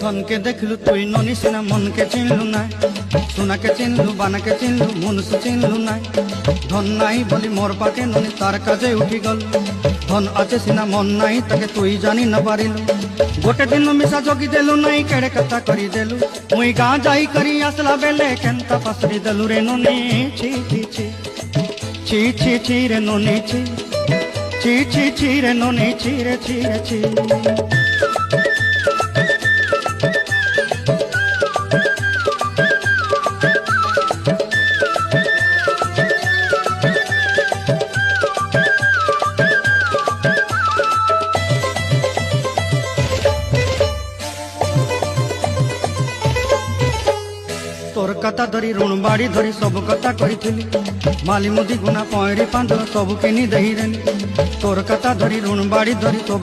ধনকে দেখলু তুই ননি সিনা মনকে চিনলু না, সোনাকে চিনলু বানাকে চিনলু মনুষ্য চিনলু না। ধন নাই বলি মোর পাকে ননি তার কাজে উঠি গল, ধন আছে সিনা মন নাই তাকে তুই জানি না পারিলু। গোটে দিন মিশা জগি দেলু নাই কেড়ে কথা করি দেলু, মুই গাঁ যাই করি আসলা বেলে কেনতা পাসরি দেলু রে ননি। ছি ছি ছি ছি ছি ছি রে ননি ছি ছি ছি ছি রে ননি ছি রে ছি রে ছি। তোর কথা ধরি ঋণ বাড়ি ধরি সব কথা কইছিলি, মালি মুদি গুনা পয়রি পাঁদর সব কিনি দেহি দেলি। তোর কথা ধরি ঋণ বাড়ি ধরি